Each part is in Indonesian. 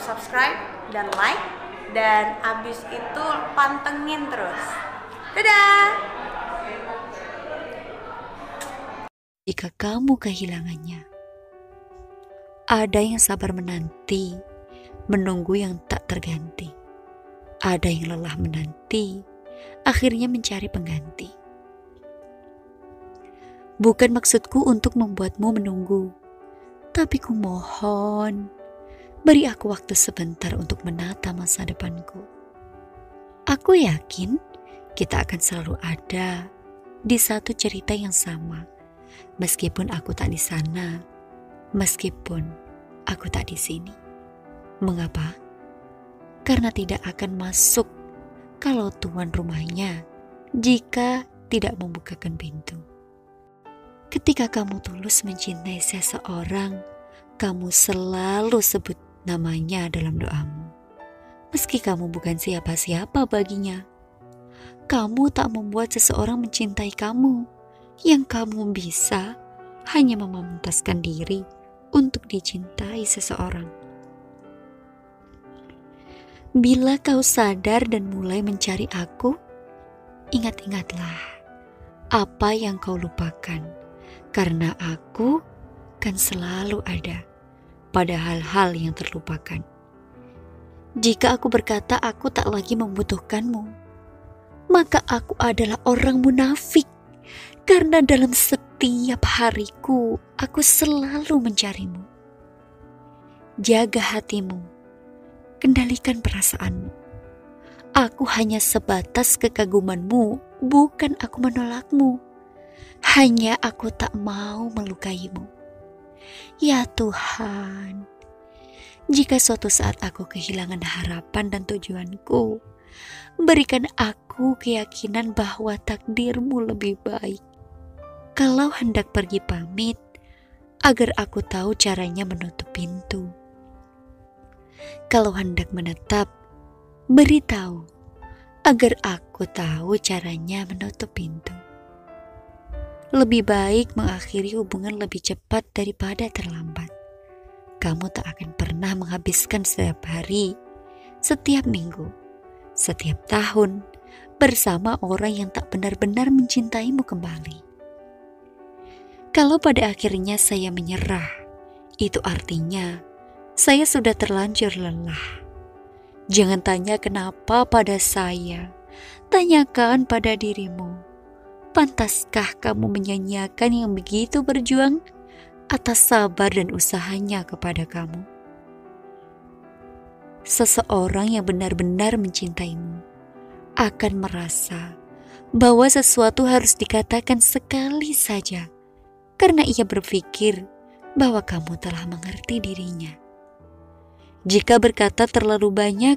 subscribe dan like, dan abis itu pantengin terus. Dadah! Jika kamu kehilangannya, ada yang sabar menanti, menunggu yang tak terganti. Ada yang lelah menanti, akhirnya mencari pengganti. Bukan maksudku untuk membuatmu menunggu, tapi ku mohon, beri aku waktu sebentar untuk menata masa depanku. Aku yakin kita akan selalu ada di satu cerita yang sama, meskipun aku tak di sana, meskipun aku tak di sini. Mengapa? Karena tidak akan masuk kalau tuan rumahnya jika tidak membukakan pintu. Ketika kamu tulus mencintai seseorang, kamu selalu sebut namanya dalam doamu. Meski kamu bukan siapa-siapa baginya, kamu tak membuat seseorang mencintai kamu. Yang kamu bisa hanya memantaskan diri untuk dicintai seseorang. Bila kau sadar dan mulai mencari aku, ingat-ingatlah apa yang kau lupakan, karena aku kan selalu ada pada hal-hal yang terlupakan. Jika aku berkata aku tak lagi membutuhkanmu, maka aku adalah orang munafik. Karena dalam setiap hariku, aku selalu mencarimu. Jaga hatimu, kendalikan perasaanmu. Aku hanya sebatas kekagumanmu, bukan aku menolakmu. Hanya aku tak mau melukaimu. Ya Tuhan, jika suatu saat aku kehilangan harapan dan tujuanku, berikan aku keyakinan bahwa takdirmu lebih baik. Kalau hendak pergi pamit, agar aku tahu caranya menutup pintu. Kalau hendak menetap, beritahu, agar aku tahu caranya menutup pintu. Lebih baik mengakhiri hubungan lebih cepat daripada terlambat. Kamu tak akan pernah menghabiskan setiap hari, setiap minggu, setiap tahun, bersama orang yang tak benar-benar mencintaimu kembali. Kalau pada akhirnya saya menyerah, itu artinya saya sudah terlanjur lelah. Jangan tanya kenapa pada saya, tanyakan pada dirimu. Pantaskah kamu menyanyiakan yang begitu berjuang atas sabar dan usahanya kepada kamu? Seseorang yang benar-benar mencintaimu akan merasa bahwa sesuatu harus dikatakan sekali saja, karena ia berpikir bahwa kamu telah mengerti dirinya. Jika berkata terlalu banyak,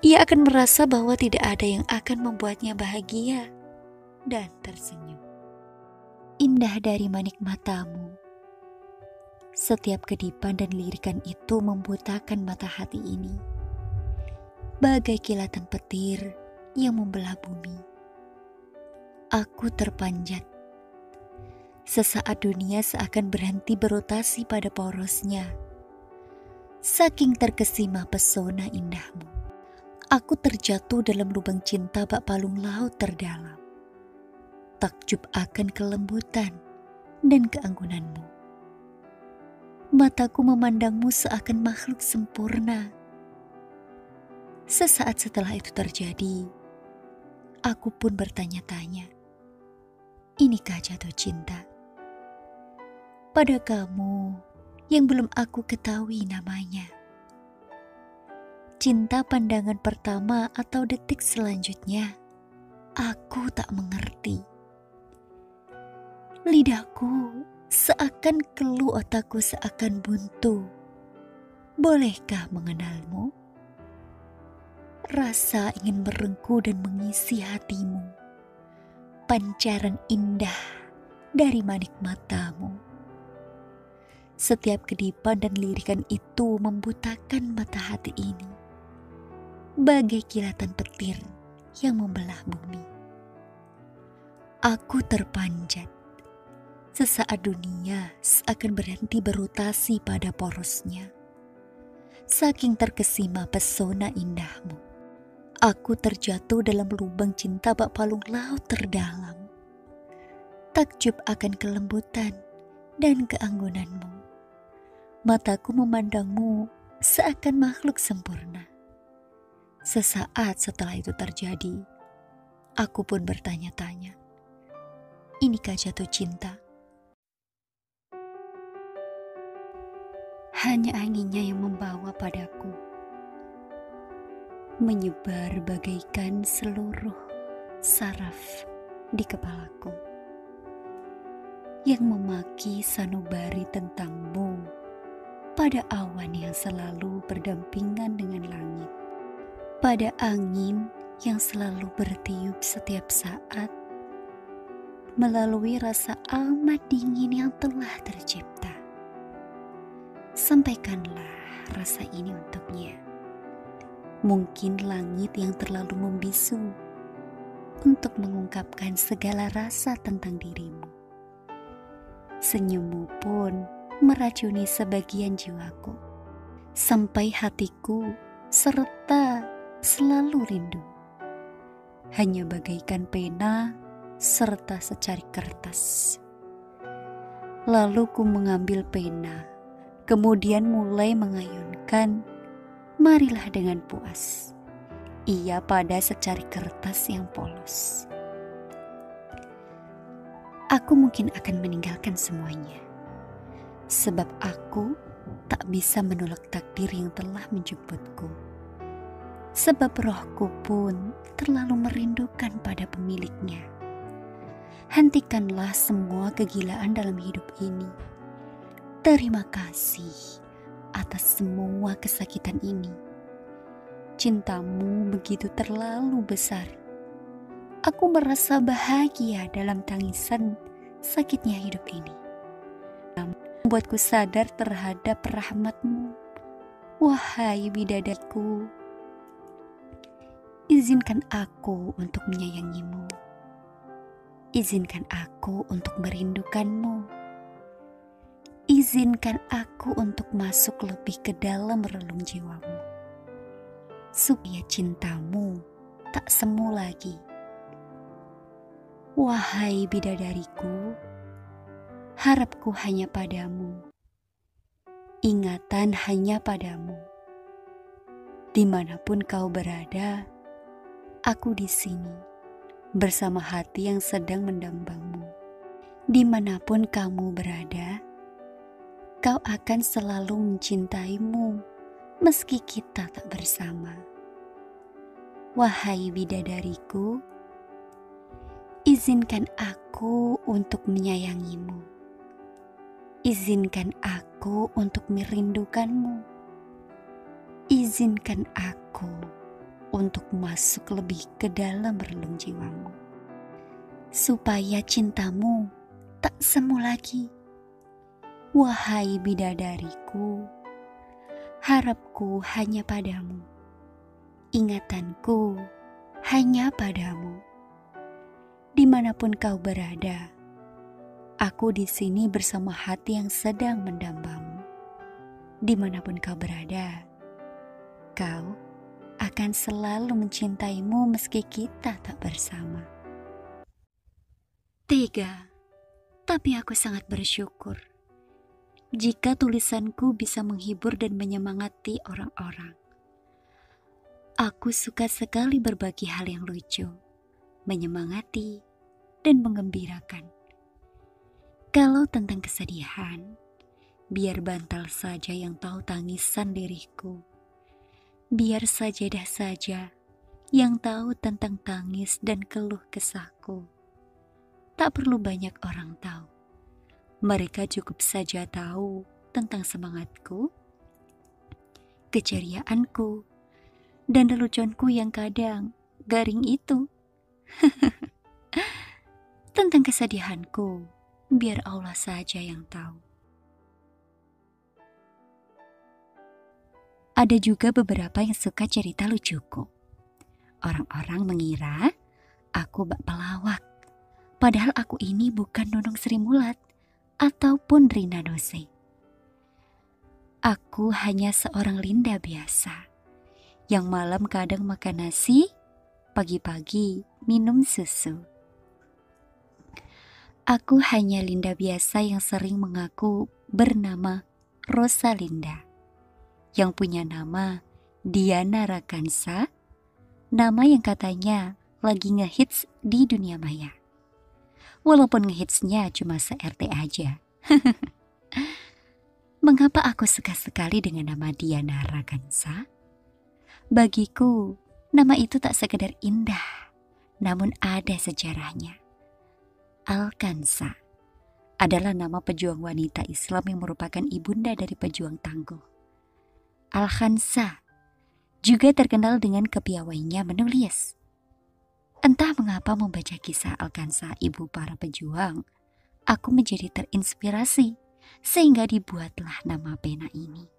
ia akan merasa bahwa tidak ada yang akan membuatnya bahagia dan tersenyum. Indah dari manik matamu. Setiap kedipan dan lirikan itu membutakan mata hati ini. Bagai kilatan petir yang membelah bumi. Aku terpanjat. Sesaat dunia seakan berhenti berotasi pada porosnya. Saking terkesima pesona indahmu, aku terjatuh dalam lubang cinta bak palung laut terdalam. Takjub akan kelembutan dan keanggunanmu. Mataku memandangmu seakan makhluk sempurna. Sesaat setelah itu terjadi, aku pun bertanya-tanya, inikah jatuh cinta? Pada kamu yang belum aku ketahui namanya. Cinta pandangan pertama atau detik selanjutnya, aku tak mengerti. Lidahku seakan keluh, otakku seakan buntu. Bolehkah mengenalmu? Rasa ingin merengkuh dan mengisi hatimu. Pancaran indah dari manik matamu. Setiap kedipan dan lirikan itu membutakan mata hati ini. Bagai kilatan petir yang membelah bumi. Aku terpanjat. Sesaat dunia seakan berhenti berotasi pada porosnya. Saking terkesima pesona indahmu, aku terjatuh dalam lubang cinta bak palung laut terdalam. Takjub akan kelembutan dan keanggunanmu. Mataku memandangmu seakan makhluk sempurna. Sesaat setelah itu terjadi, aku pun bertanya-tanya, inikah jatuh cinta? Hanya anginnya yang membawa padaku, menyebar bagaikan seluruh saraf di kepalaku, yang memaki sanubari tentangmu pada awan yang selalu berdampingan dengan langit, pada angin yang selalu bertiup setiap saat, melalui rasa amat dingin yang telah tercipta. Sampaikanlah rasa ini untuknya. Mungkin langit yang terlalu membisu untuk mengungkapkan segala rasa tentang dirimu. Senyummu pun meracuni sebagian jiwaku, sampai hatiku serta selalu rindu. Hanya bagaikan pena serta secari kertas. Lalu ku mengambil pena, kemudian mulai mengayunkan, marilah dengan puas, ia pada secari kertas yang polos. Aku mungkin akan meninggalkan semuanya, sebab aku tak bisa menolak takdir yang telah menjemputku. Sebab rohku pun terlalu merindukan pada pemiliknya. Hentikanlah semua kegilaan dalam hidup ini. Terima kasih atas semua kesakitan ini. Cintamu begitu terlalu besar. Aku merasa bahagia dalam tangisan sakitnya hidup ini. Membuatku sadar terhadap rahmatmu. Wahai bidadariku, izinkan aku untuk menyayangimu. Izinkan aku untuk merindukanmu. Izinkan aku untuk masuk lebih ke dalam relung jiwamu, supaya cintamu tak semu lagi. Wahai bidadariku, harapku hanya padamu, ingatan hanya padamu. Dimanapun kau berada, aku di sini bersama hati yang sedang mendambamu. Dimanapun kamu berada, kau akan selalu mencintaimu meski kita tak bersama. Wahai bidadariku, izinkan aku untuk menyayangimu. Izinkan aku untuk merindukanmu. Izinkan aku untuk masuk lebih ke dalam relung jiwamu, supaya cintamu tak semu lagi. Wahai bidadariku, harapku hanya padamu, ingatanku hanya padamu. Dimanapun kau berada, aku di sini bersama hati yang sedang mendambamu. Dimanapun kau berada, kau akan selalu mencintaimu meski kita tak bersama. Tega, tapi aku sangat bersyukur jika tulisanku bisa menghibur dan menyemangati orang-orang. Aku suka sekali berbagi hal yang lucu, menyemangati, dan menggembirakan. Kalau tentang kesedihan, biar bantal saja yang tahu tangisan diriku. Biar sajadah saja yang tahu tentang tangis dan keluh kesahku. Tak perlu banyak orang tahu. Mereka cukup saja tahu tentang semangatku, keceriaanku, dan leluconku yang kadang garing itu. Tentang kesedihanku, biar Allah saja yang tahu. Ada juga beberapa yang suka cerita lucuku. Orang-orang mengira aku bak pelawak, padahal aku ini bukan Nunung Sri Mulat ataupun Rina Nose. Aku hanya seorang Linda biasa, yang malam kadang makan nasi, pagi-pagi minum susu. Aku hanya Linda biasa yang sering mengaku bernama Rosalinda, yang punya nama Diana Rakansa, nama yang katanya lagi ngehits di dunia maya. Walaupun ngehitsnya cuma se-RT aja. Mengapa aku suka sekali dengan nama Diana Rakansa? Bagiku, nama itu tak sekedar indah, namun ada sejarahnya. Alkansa adalah nama pejuang wanita Islam yang merupakan ibunda dari pejuang tangguh. Alkhansa juga terkenal dengan kepiawaiannya menulis. Entah mengapa membaca kisah Alkhansa, ibu para pejuang, aku menjadi terinspirasi sehingga dibuatlah nama pena ini.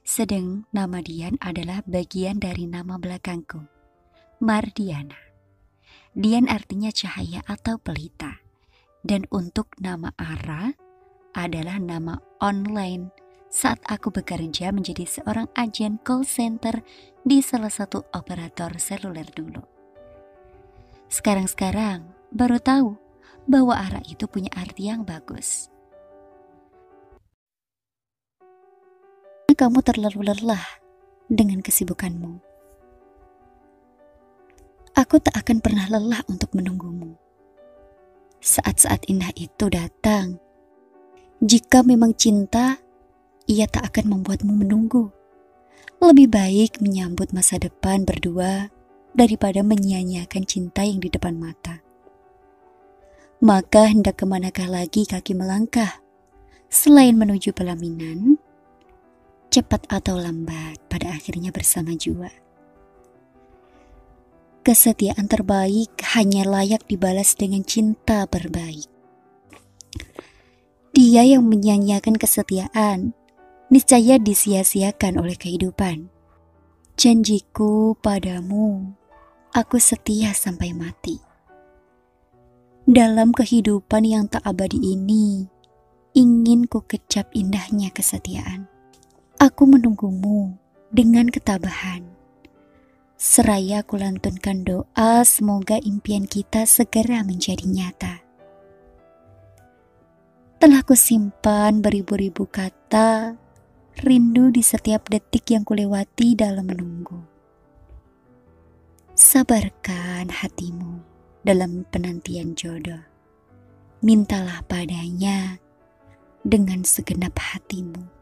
Sedang nama Dian adalah bagian dari nama belakangku, Mardiana. Dian artinya cahaya atau pelita. Dan untuk nama Ara adalah nama online saat aku bekerja menjadi seorang agen call center di salah satu operator seluler dulu. Sekarang baru tahu bahwa Ara itu punya arti yang bagus. Kamu terlalu lelah dengan kesibukanmu. Aku tak akan pernah lelah untuk menunggumu. Saat-saat indah itu datang. Jika memang cinta, ia tak akan membuatmu menunggu. Lebih baik menyambut masa depan berdua daripada menyia-nyiakan cinta yang di depan mata. Maka hendak kemanakah lagi kaki melangkah? Selain menuju pelaminan, cepat atau lambat pada akhirnya bersama jua. Kesetiaan terbaik hanya layak dibalas dengan cinta berbaik. Dia yang menyia-nyiakan kesetiaan, niscaya disia-siakan oleh kehidupan. Janjiku padamu, aku setia sampai mati. Dalam kehidupan yang tak abadi ini, ingin ku kecap indahnya kesetiaan. Aku menunggumu dengan ketabahan. Seraya aku lantunkan doa semoga impian kita segera menjadi nyata. Telah kusimpan beribu-ribu kata, rindu di setiap detik yang kulewati dalam menunggu. Sabarkan hatimu dalam penantian jodoh. Mintalah padanya dengan segenap hatimu.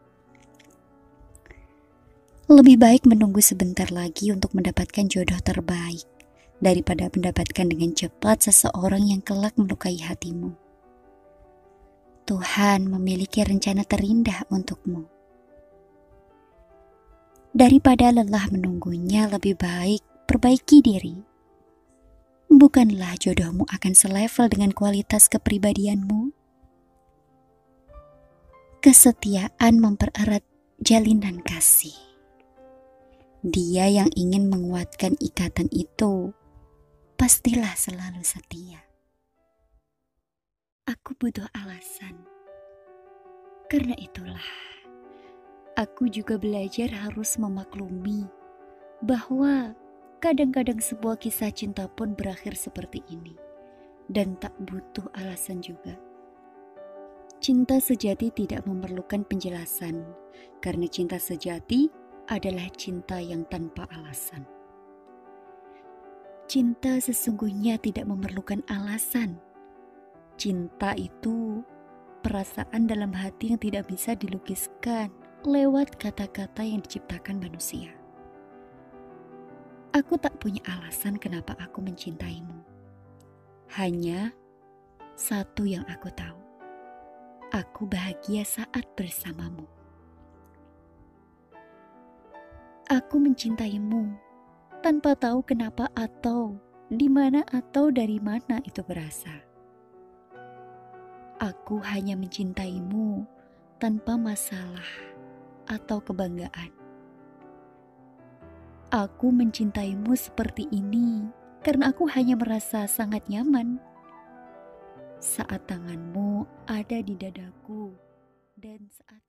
Lebih baik menunggu sebentar lagi untuk mendapatkan jodoh terbaik daripada mendapatkan dengan cepat seseorang yang kelak melukai hatimu. Tuhan memiliki rencana terindah untukmu. Daripada lelah menunggunya, lebih baik perbaiki diri. Bukanlah jodohmu akan selevel dengan kualitas kepribadianmu. Kesetiaan mempererat jalinan kasih. Dia yang ingin menguatkan ikatan itu, pastilah selalu setia. Aku butuh alasan. Karena itulah, aku juga belajar harus memaklumi bahwa kadang-kadang sebuah kisah cinta pun berakhir seperti ini, dan tak butuh alasan juga. Cinta sejati tidak memerlukan penjelasan, karena cinta sejati adalah cinta yang tanpa alasan. Cinta sesungguhnya tidak memerlukan alasan. Cinta itu perasaan dalam hati yang tidak bisa dilukiskan lewat kata-kata yang diciptakan manusia. Aku tak punya alasan kenapa aku mencintaimu. Hanya satu yang aku tahu. Aku bahagia saat bersamamu. Aku mencintaimu tanpa tahu kenapa atau di mana atau dari mana itu berasal. Aku hanya mencintaimu tanpa masalah atau kebanggaan. Aku mencintaimu seperti ini karena aku hanya merasa sangat nyaman saat tanganmu ada di dadaku dan saat